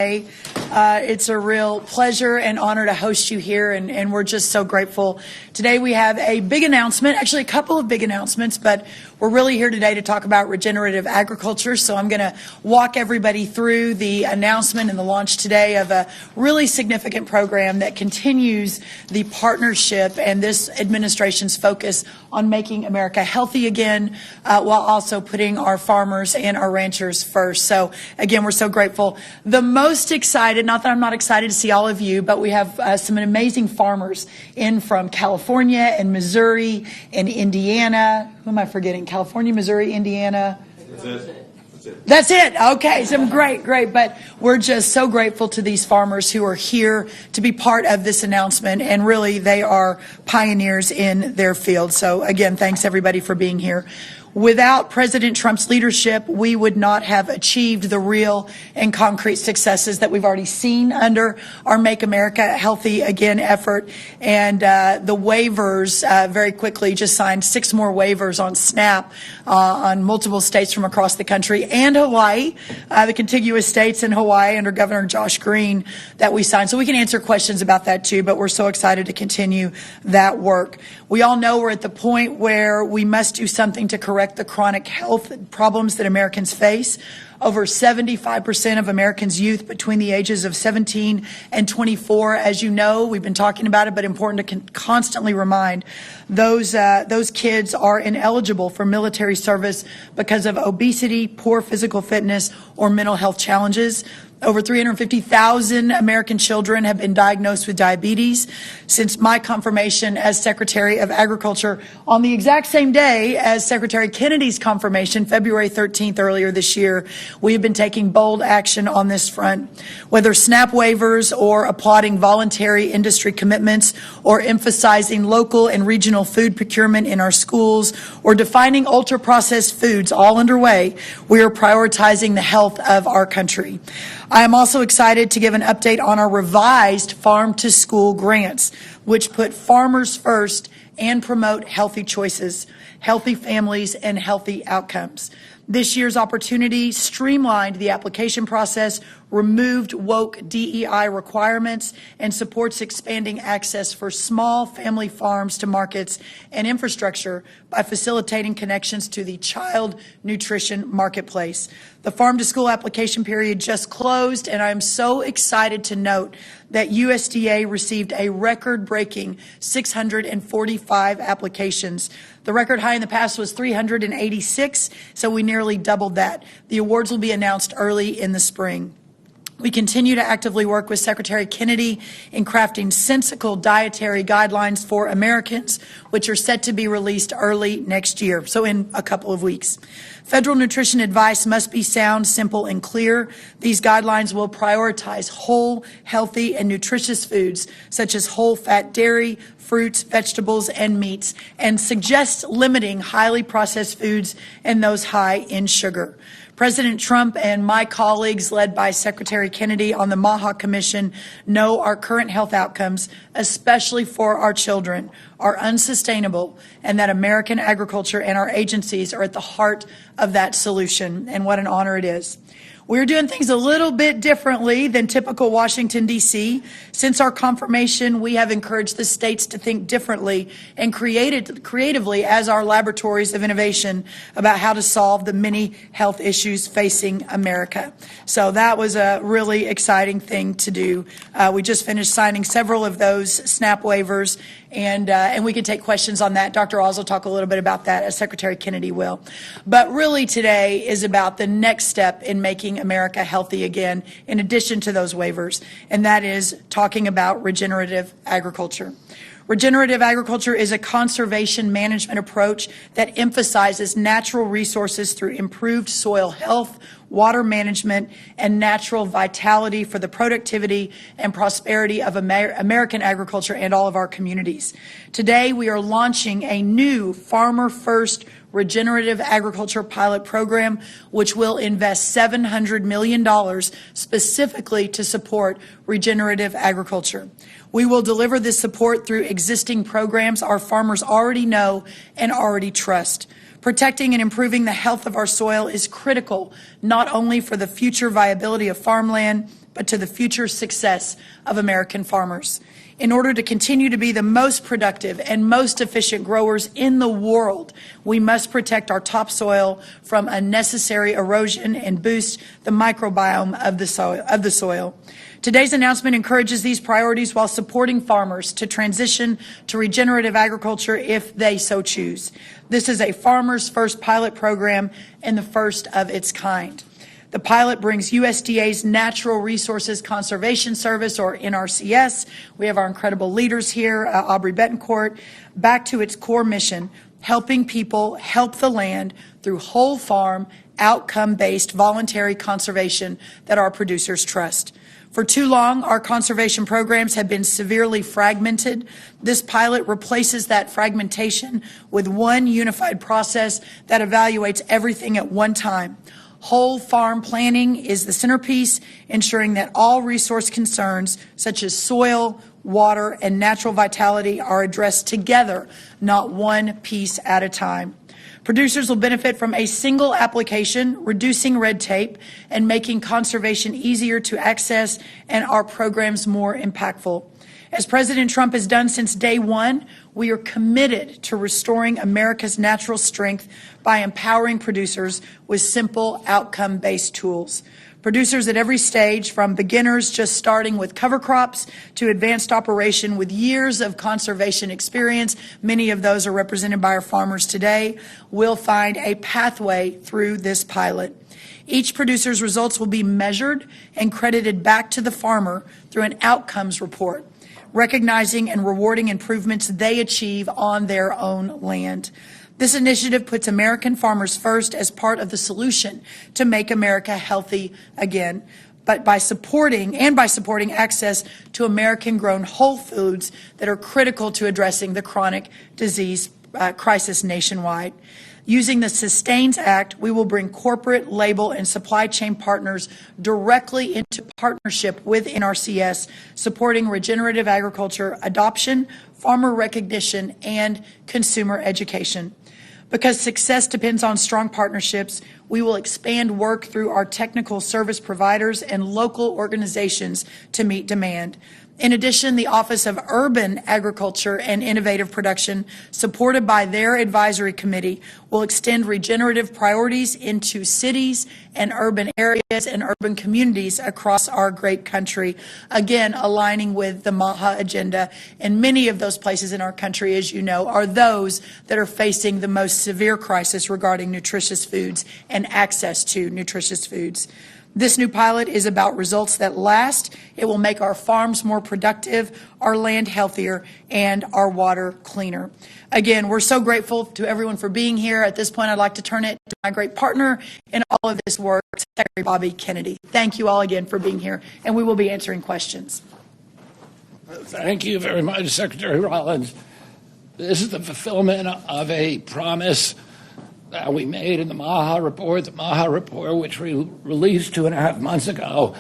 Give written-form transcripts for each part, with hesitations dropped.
It's a real pleasure and honor to host you here, and we're just so grateful. Today we have a big announcement, actually a couple of big announcements, but we're really here today to talk about regenerative agriculture. So I'm going to walk everybody through the announcement and the launch today of a really significant program that continues the partnership and this administration's focus on making America healthy again, while also putting our farmers and our ranchers first. So again, we're so grateful. The most excited, not that I'm not excited to see all of you, but we have some amazing farmers in from California and Missouri and Indiana. Who am I forgetting? California, Missouri, Indiana. That's it. Okay, so great. But we're just so grateful to these farmers who are here to be part of this announcement, and really they are pioneers in their field. So again, thanks everybody for being here. Without President Trump's leadership, we would not have achieved the real and concrete successes that we've already seen under our Make America Healthy Again effort. And the waivers, very quickly, just signed 6 more waivers on SNAP on multiple states from across the country and Hawaii, the contiguous states in Hawaii under Governor Josh Green that we signed. So we can answer questions about that too, but we're so excited to continue that work. We all know we're at the point where we must do something to correct the chronic health problems that Americans face. Over 75% of Americans' youth between the ages of 17 and 24, as you know, we've been talking about it, but important to constantly remind, those kids are ineligible for military service because of obesity, poor physical fitness, or mental health challenges. Over 350,000 American children have been diagnosed with diabetes. Since my confirmation as Secretary of Agriculture on the exact same day as Secretary Kennedy's confirmation, February 13th earlier this year, we have been taking bold action on this front. Whether SNAP waivers or applauding voluntary industry commitments or emphasizing local and regional food procurement in our schools or defining ultra-processed foods, all underway, we are prioritizing the health of our country. I am also excited to give an update on our revised farm-to-school grants, which put farmers first and promote healthy choices, healthy families, and healthy outcomes. This year's opportunity streamlined the application process, removed woke DEI requirements, and supports expanding access for small family farms to markets and infrastructure by facilitating connections to the child nutrition marketplace. The farm-to-school application period just closed, and I'm so excited to note that USDA received a record-breaking 645 applications. The record high in the past was 386, so we nearly doubled that. The awards will be announced early in the spring. We continue to actively work with Secretary Kennedy in crafting sensical dietary guidelines for Americans, which are set to be released early next year, so in a couple of weeks. Federal nutrition advice must be sound, simple, and clear. These guidelines will prioritize whole, healthy, and nutritious foods, such as whole-fat dairy, fruits, vegetables, and meats, and suggest limiting highly processed foods and those high in sugar. President Trump and my colleagues, led by Secretary Kennedy on the MAHA Commission, know our current health outcomes, especially for our children, are unsustainable, and that American agriculture and our agencies are at the heart of that solution, and what an honor it is. We're doing things a little bit differently than typical Washington, D.C. Since our confirmation, we have encouraged the states to think differently and creatively as our laboratories of innovation about how to solve the many health issues facing America. So that was a really exciting thing to do. We just finished signing several of those SNAP waivers, and we can take questions on that. Dr. Oz will talk a little bit about that, as Secretary Kennedy will. But really today is about the next step in making America healthy again, in addition to those waivers, and that is talking about regenerative agriculture. Regenerative agriculture is a conservation management approach that emphasizes natural resources through improved soil health, water management, and natural vitality for the productivity and prosperity of American agriculture and all of our communities. Today, we are launching a new Farmer First regenerative agriculture pilot program, which will invest $700 million specifically to support regenerative agriculture. We will deliver this support through existing programs our farmers already know and already trust. Protecting and improving the health of our soil is critical, not only for the future viability of farmland, but to the future success of American farmers. In order to continue to be the most productive and most efficient growers in the world, we must protect our topsoil from unnecessary erosion and boost the microbiome of the soil. Today's announcement encourages these priorities while supporting farmers to transition to regenerative agriculture if they so choose. This is a Farmers First pilot program and the first of its kind. The pilot brings USDA's Natural Resources Conservation Service, or NRCS, we have our incredible leaders here, Aubrey Betancourt, back to its core mission, helping people help the land through whole farm, outcome-based voluntary conservation that our producers trust. For too long, our conservation programs have been severely fragmented. This pilot replaces that fragmentation with one unified process that evaluates everything at one time. Whole farm planning is the centerpiece, ensuring that all resource concerns such as soil, water, and natural vitality are addressed together, not one piece at a time. Producers will benefit from a single application, reducing red tape and making conservation easier to access and our programs more impactful. As President Trump has done since day one, we are committed to restoring America's natural strength by empowering producers with simple outcome-based tools. Producers at every stage, from beginners just starting with cover crops to advanced operation with years of conservation experience, many of those are represented by our farmers today, will find a pathway through this pilot. Each producer's results will be measured and credited back to the farmer through an outcomes report, recognizing and rewarding improvements they achieve on their own land. This initiative puts American farmers first as part of the solution to make America healthy again, but by supporting access to American-grown whole foods that are critical to addressing the chronic disease crisis nationwide. Using the Sustains Act, we will bring corporate, label, and supply chain partners directly into partnership with NRCS, supporting regenerative agriculture adoption, farmer recognition, and consumer education. Because success depends on strong partnerships, we will expand work through our technical service providers and local organizations to meet demand. In addition, the Office of Urban Agriculture and Innovative Production, supported by their advisory committee, will extend regenerative priorities into cities and urban areas and urban communities across our great country, again, aligning with the MAHA agenda. And many of those places in our country, as you know, are those that are facing the most severe crisis regarding nutritious foods and access to nutritious foods. This new pilot is about results that last. It will make our farms more productive, our land healthier, and our water cleaner. Again, we're so grateful to everyone for being here. At this point, I'd like to turn it to my great partner in all of this work, Secretary Bobby Kennedy. Thank you all again for being here, and we will be answering questions. Thank you very much, Secretary Rollins. This is the fulfillment of a promise that we made in the MAHA report. The MAHA report, which we released 2.5 months ago,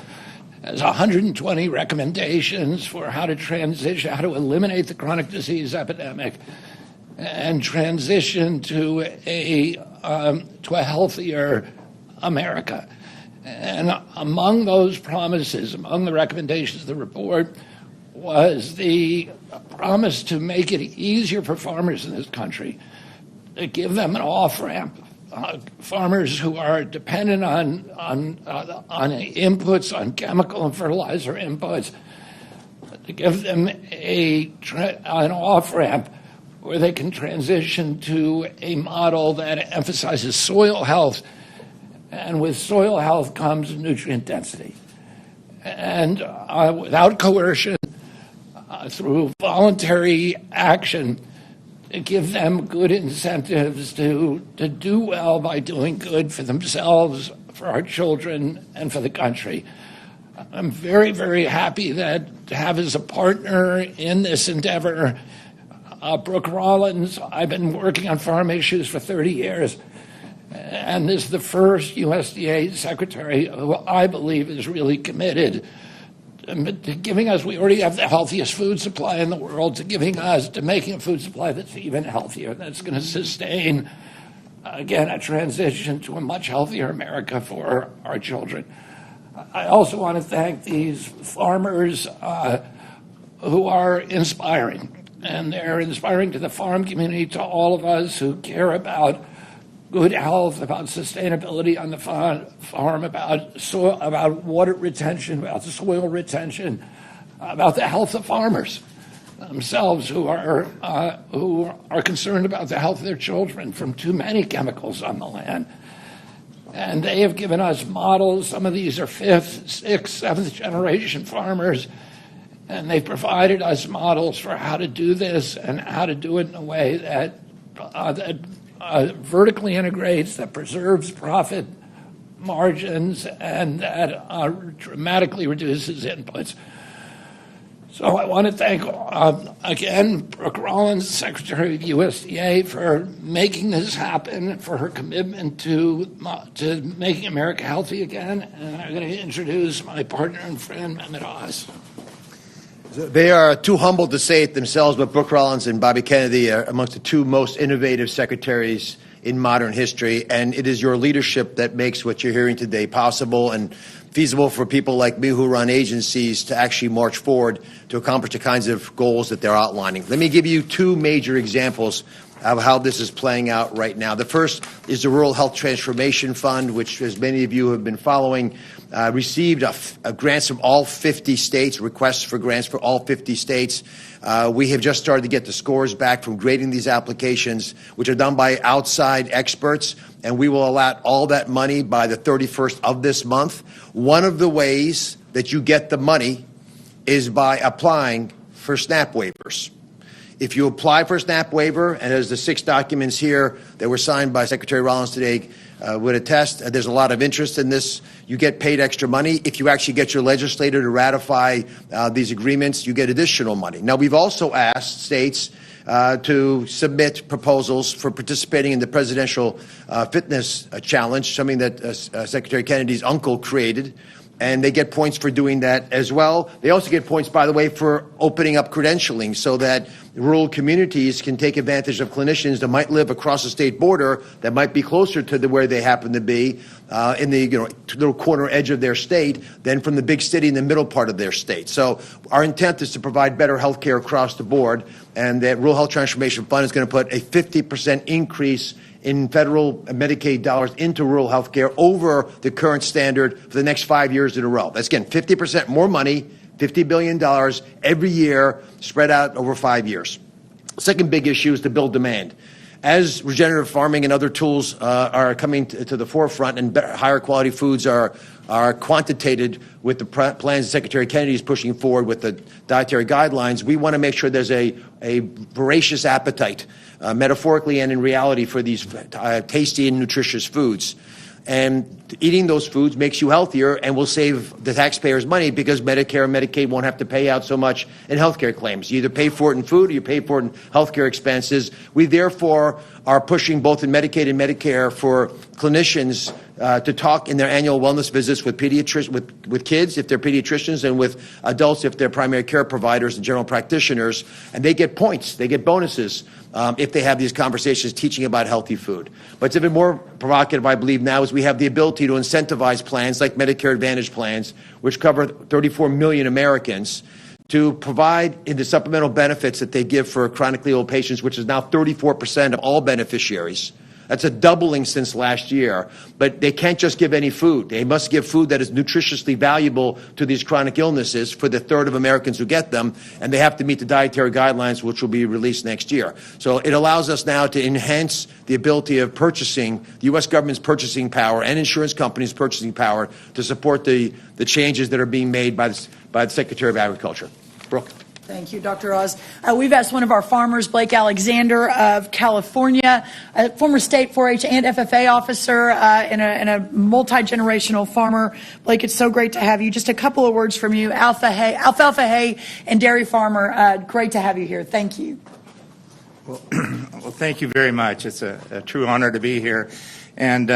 has 120 recommendations for how to transition, how to eliminate the chronic disease epidemic and transition to a healthier America. And among those promises, among the recommendations of the report, was the promise to make it easier for farmers in this country, to give them an off-ramp. Farmers who are dependent on inputs, on chemical and fertilizer inputs, to give them an off-ramp where they can transition to a model that emphasizes soil health, and with soil health comes nutrient density. And without coercion, through voluntary action, to give them good incentives to do well by doing good for themselves, for our children, and for the country. I'm very, very happy to have as a partner in this endeavor Brooke Rollins. I've been working on farm issues for 30 years, and this is the first USDA secretary who I believe is really committed to giving us, we already have the healthiest food supply in the world, to making a food supply that's even healthier, that's going to sustain, again, a transition to a much healthier America for our children. I also want to thank these farmers who are inspiring. And they're inspiring to the farm community, to all of us who care about good health, about sustainability on the farm, about water retention, about soil retention, about the health of farmers themselves who are concerned about the health of their children from too many chemicals on the land. And they have given us models. Some of these are fifth, sixth, seventh generation farmers. And they've provided us models for how to do this and how to do it in a way that vertically integrates, that preserves profit margins, and that dramatically reduces inputs. So I want to thank, again, Brooke Rollins, Secretary of USDA, for making this happen, for her commitment to making America healthy again. And I'm going to introduce my partner and friend, MAHA. They are too humble to say it themselves, but Brooke Rollins and Bobby Kennedy are amongst the two most innovative secretaries in modern history, and it is your leadership that makes what you're hearing today possible and feasible for people like me who run agencies to actually march forward to accomplish the kinds of goals that they're outlining. Let me give you two major examples of how this is playing out right now. The first is the Rural Health Transformation Fund, which, as many of you have been following, received grants from all 50 states, requests for grants for all 50 states. We have just started to get the scores back from grading these applications, which are done by outside experts, and we will allot all that money by the 31st of this month. One of the ways that you get the money is by applying for SNAP waivers. If you apply for a SNAP waiver, and as the 6 documents here that were signed by Secretary Rollins today would attest, there's a lot of interest in this. You get paid extra money. If you actually get your legislator to ratify these agreements, you get additional money. Now, we've also asked states to submit proposals for participating in the Presidential Fitness Challenge, something that Secretary Kennedy's uncle created. And they get points for doing that as well. They also get points, by the way, for opening up credentialing so that rural communities can take advantage of clinicians that might live across the state border, that might be closer to where they happen to be in the little corner edge of their state than from the big city in the middle part of their state. So our intent is to provide better health care across the board, and that Rural Health Transformation Fund is going to put a 50% increase in federal Medicaid dollars into rural health care over the current standard for the next 5 years in a row. That's, again, 50% more money, $50 billion every year spread out over 5 years. Second big issue is to build demand. As regenerative farming and other tools are coming to the forefront and higher quality foods are quantitated with the plans Secretary Kennedy is pushing forward with the dietary guidelines, we want to make sure there's a voracious appetite, metaphorically and in reality, for these tasty and nutritious foods. And eating those foods makes you healthier and will save the taxpayers money because Medicare and Medicaid won't have to pay out so much in health care claims. You either pay for it in food or you pay for it in health care expenses. We therefore are pushing both in Medicaid and Medicare for clinicians to talk in their annual wellness visits with with kids if they're pediatricians and with adults if they're primary care providers and general practitioners, and they get points, they get bonuses if they have these conversations teaching about healthy food. But it's even more provocative, I believe, now is we have the ability to incentivize plans like Medicare Advantage plans, which cover 34 million Americans, to provide in the supplemental benefits that they give for chronically ill patients, which is now 34% of all beneficiaries. That's a doubling since last year. But they can't just give any food. They must give food that is nutritiously valuable to these chronic illnesses for the third of Americans who get them, and they have to meet the dietary guidelines, which will be released next year. So it allows us now to enhance the ability of purchasing, the U.S. government's purchasing power and insurance companies' purchasing power to support the changes that are being made by the Secretary of Agriculture. Brooke. Thank you, Dr. Oz. We've asked one of our farmers, Blake Alexander of California, a former state 4-H and FFA officer and a multi-generational farmer. Blake, it's so great to have you. Just a couple of words from you. Alfalfa hay and dairy farmer, great to have you here. Thank you. Well, thank you very much. It's a true honor to be here. And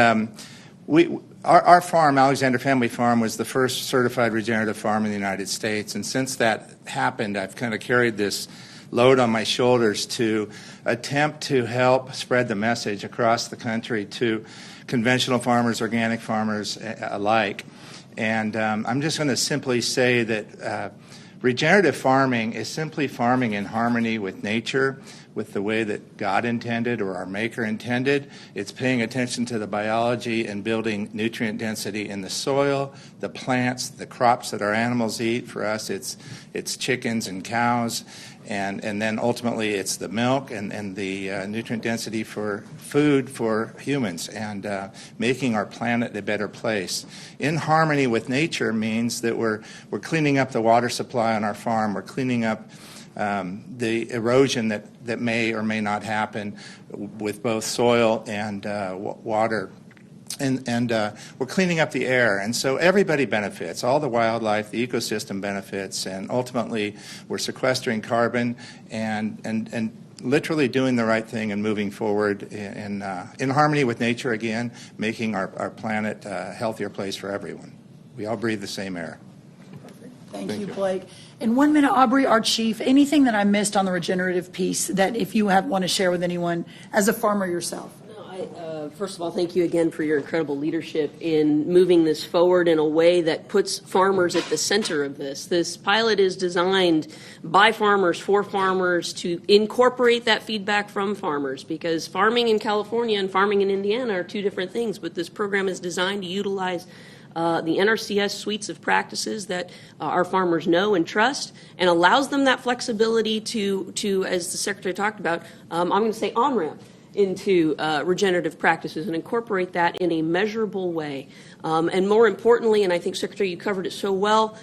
Our farm, Alexander Family Farm, was the first certified regenerative farm in the United States. And since that happened, I've kind of carried this load on my shoulders to attempt to help spread the message across the country to conventional farmers, organic farmers alike. And I'm just going to simply say that regenerative farming is simply farming in harmony with nature, with the way that God intended or our Maker intended. It's paying attention to the biology and building nutrient density in the soil, the plants, the crops that our animals eat. For us, it's chickens and cows, and then ultimately it's the milk and the nutrient density for food for humans, and making our planet a better place. In harmony with nature means that we're cleaning up the water supply on our farm. We're cleaning up the erosion that may or may not happen with both soil and water. And we're cleaning up the air, and so everybody benefits. All the wildlife, the ecosystem benefits, and ultimately we're sequestering carbon and literally doing the right thing and moving forward in harmony with nature again, making our planet a healthier place for everyone. We all breathe the same air. Thank you, Blake. In 1 minute, Aubrey, our chief, anything that I missed on the regenerative piece that if you want to share with anyone as a farmer yourself? First of all, thank you again for your incredible leadership in moving this forward in a way that puts farmers at the center of this. This pilot is designed by farmers for farmers to incorporate that feedback from farmers, because farming in California and farming in Indiana are two different things, but this program is designed to utilize the NRCS suites of practices that our farmers know and trust, and allows them that flexibility to as the Secretary talked about, I'm going to say on-ramp into regenerative practices and incorporate that in a measurable way. And more importantly, and I think, Secretary, you covered it so well,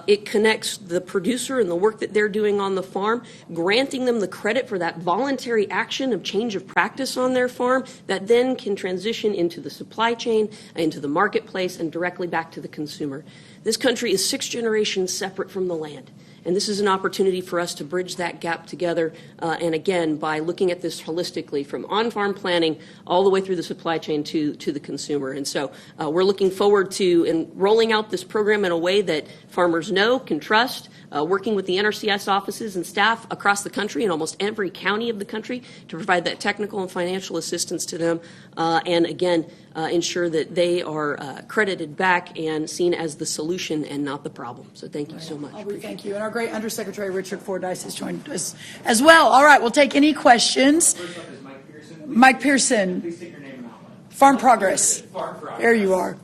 it connects the producer and the work that they're doing on the farm, granting them the credit for that voluntary action of change of practice on their farm that then can transition into the supply chain, into the marketplace, and directly back to the consumer. This country is 6 generations separate from the land. And this is an opportunity for us to bridge that gap together, and again, by looking at this holistically from on-farm planning all the way through the supply chain to the consumer. And so we're looking forward to rolling out this program in a way that farmers know, can trust, working with the NRCS offices and staff across the country in almost every county of the country to provide that technical and financial assistance to them, and again, ensure that they are credited back and seen as the solution and not the problem. So thank you so much. Thank you. And our great Undersecretary Richard Fordyce has joined us as well. All right, we'll take any questions. First up is Mike Pearson. Mike Pearson. Please state your name and outline. Farm Progress. Farm Progress. There you are.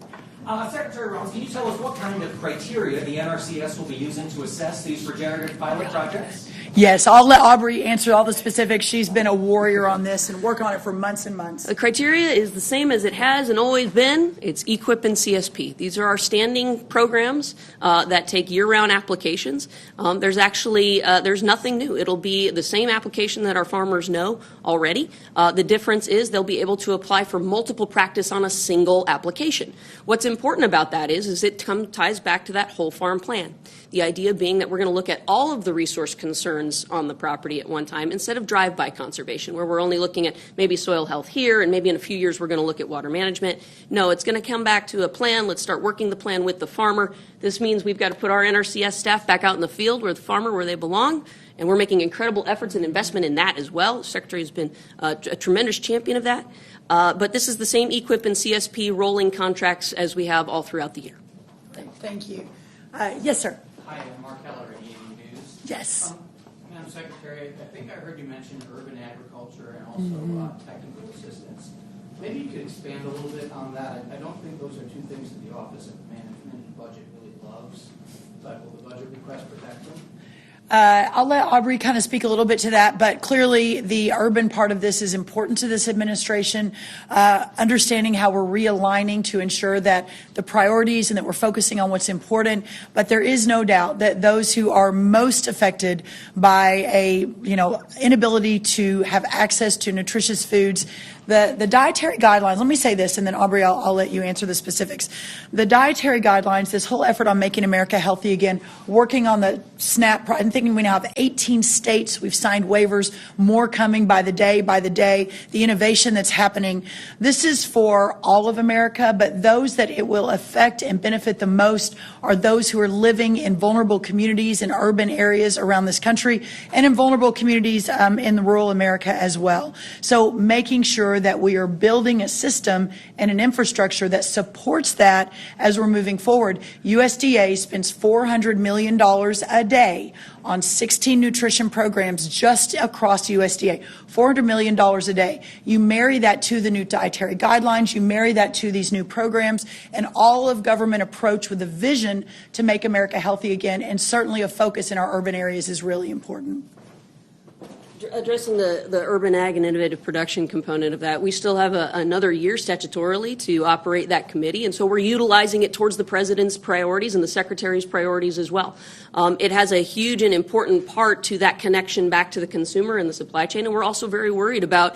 Secretary Rollins, can you tell us what kind of criteria the NRCS will be using to assess these regenerative pilot projects? Yes, I'll let Aubrey answer all the specifics. She's been a warrior on this and working on it for months and months. The criteria is the same as it has and always been. It's EQIP and CSP. These are our standing programs that take year-round applications. There's nothing new. It'll be the same application that our farmers know already. The difference is they'll be able to apply for multiple practice on a single application. What's important about that is it ties back to that whole farm plan. The idea being that we're going to look at all of the resource concerns on the property at one time instead of drive-by conservation, where we're only looking at maybe soil health here and maybe in a few years we're going to look at water management. No, it's going to come back to a plan. Let's start working the plan with the farmer. This means we've got to put our NRCS staff back out in the field where the farmer, where they belong, and we're making incredible efforts and investment in that as well. The Secretary has been a tremendous champion of that. But this is the same EQIP and CSP rolling contracts as we have all throughout the year. Thank you. Yes, sir. Hi, I'm Mark Keller at EAU News. Yes. Madam Secretary, I think I heard you mention urban agriculture and also technical assistance. Maybe you could expand a little bit on that. I don't think those are two things that the Office of Management and Budget really loves, but will the budget request protect them? I'll let Aubrey kind of speak a little bit to that, but clearly the urban part of this is important to this administration, understanding how we're realigning to ensure that the priorities and that we're focusing on what's important. But there is no doubt that those who are most affected by a, inability to have access to nutritious foods, the dietary guidelines, let me say this, and then Aubrey, I'll let you answer the specifics. The dietary guidelines, this whole effort on making America healthy again, working on the SNAP, I'm thinking we now have 18 states, we've signed waivers, more coming by the day, the innovation that's happening. This is for all of America, but those that it will affect and benefit the most are those who are living in vulnerable communities in urban areas around this country and in vulnerable communities in the rural America as well. So making sure sure that we are building a system and an infrastructure that supports that as we're moving forward. USDA spends $400 million a day on 16 nutrition programs just across USDA, $400 million a day. You marry that to the new dietary guidelines, you marry that to these new programs, and all of government approach with a vision to make America healthy again, and certainly a focus in our urban areas is really important. Addressing the urban ag and innovative production component of that, we still have another year statutorily to operate that committee, and so we're utilizing it towards the president's priorities and the secretary's priorities as well. It has a huge and important part to that connection back to the consumer and the supply chain, and we're also very worried about,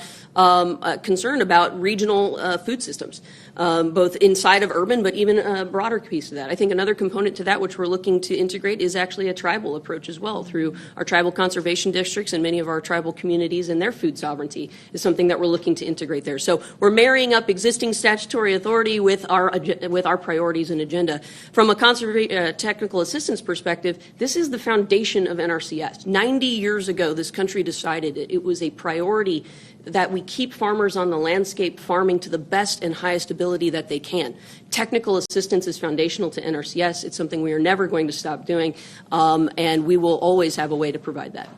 concerned about regional food systems, both inside of urban, but even a broader piece of that. I think another component to that, which we're looking to integrate, is actually a tribal approach as well through our tribal conservation districts and many of our tribal communities, and their food sovereignty is something that we're looking to integrate there. So we're marrying up existing statutory authority with our priorities and agenda. From a technical assistance perspective, this is the foundation of NRCS. 90 years ago, this country decided it was a priority that we keep farmers on the landscape farming to the best and highest ability that they can. Technical assistance is foundational to NRCS. It's something we are never going to stop doing, and we will always have a way to provide that.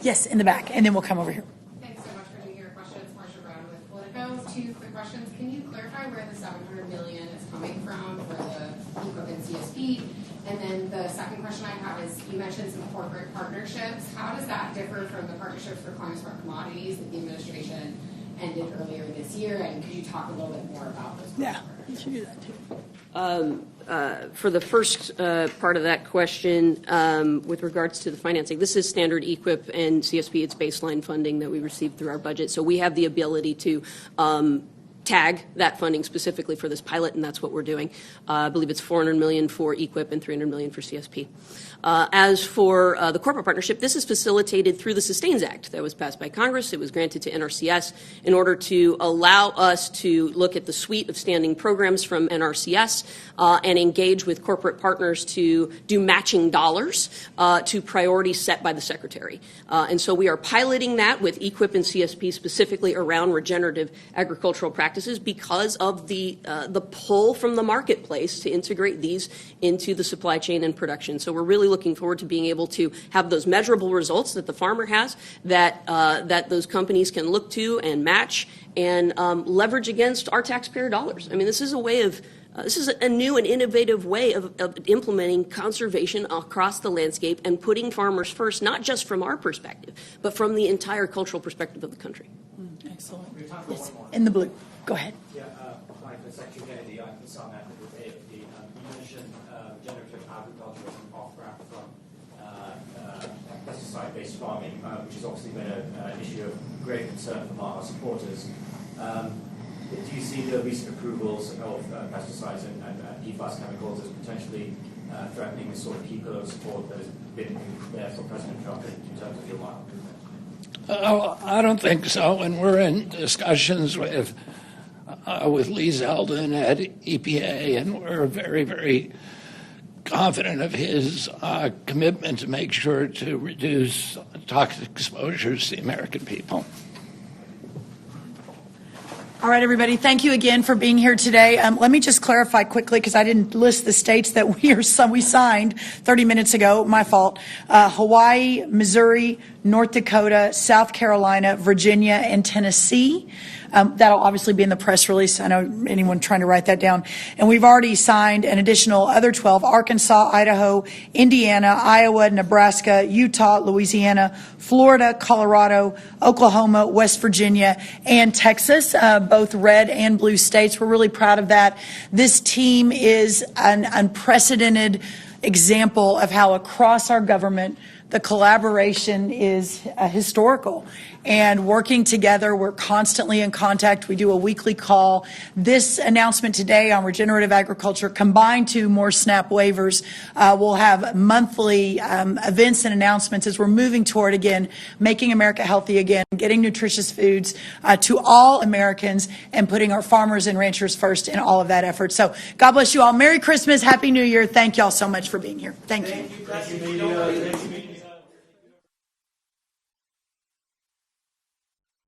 Yes, in the back, and then we'll come over here. Thanks so much for taking our questions. Marcia Brown with Politico. 2 quick questions. Can you clarify where the $700 million is coming from for the equipment CSP? And then the second question I have is, you mentioned some corporate partnerships. How does that differ from the partnerships for climate smart commodities that the administration ended earlier this year? And could you talk a little bit more about those? Yeah, you should do that too. For the first part of that question, with regards to the financing, this is standard EQIP and CSP. It's baseline funding that we received through our budget. So we have the ability to tag that funding specifically for this pilot, and that's what we're doing. I believe it's $400 million for EQIP and $300 million for CSP. As for the corporate partnership, this is facilitated through the Sustains Act that was passed by Congress. It was granted to NRCS in order to allow us to look at the suite of standing programs from NRCS and engage with corporate partners to do matching dollars to priorities set by the Secretary. And so we are piloting that with EQIP and CSP specifically around regenerative agricultural practices because of the pull from the marketplace to integrate these into the supply chain and production. So we're really looking forward to being able to have those measurable results that the farmer has, that those companies can look to and match and leverage against our taxpayer dollars. I mean, this is a way of this is a new and innovative way of implementing conservation across the landscape and putting farmers first, not just from our perspective, but from the entire cultural perspective of the country. Excellent. Yes, in the blue. Go ahead. Yeah, hi, Secretary Kennedy. I'm Hassan Ahmed with AFD. You mentioned regenerative agriculture as an off-ramp from pesticide-based farming, which has obviously been an issue of great concern for MAHA supporters. Do you see the recent approvals of pesticides and PFAS chemicals as potentially threatening the sort of key pillar of support that has been there for President Trump in terms of your MAHA movement? I don't think so, and we're in discussions with Lee Zeldin at EPA, and we're very, very confident of his commitment to make sure to reduce toxic exposures to the American people. All right, everybody, thank you again for being here today. Let me just clarify quickly, because I didn't list the states that we signed 30 minutes ago. My fault. Hawaii, Missouri, North Dakota, South Carolina, Virginia, and Tennessee. That'll obviously be in the press release. I know anyone trying to write that down. And we've already signed an additional other 12, Arkansas, Idaho, Indiana, Iowa, Nebraska, Utah, Louisiana, Florida, Colorado, Oklahoma, West Virginia, and Texas, both red and blue states. We're really proud of that. This team is an unprecedented example of how across our government the collaboration is historical. And working together, we're constantly in contact. We do a weekly call. This announcement today on regenerative agriculture, combined to more SNAP waivers, will have monthly events and announcements as we're moving toward, again, making America healthy again, getting nutritious foods to all Americans, and putting our farmers and ranchers first in all of that effort. So God bless you all. Merry Christmas. Happy New Year. Thank you all so much for being here. Thank you.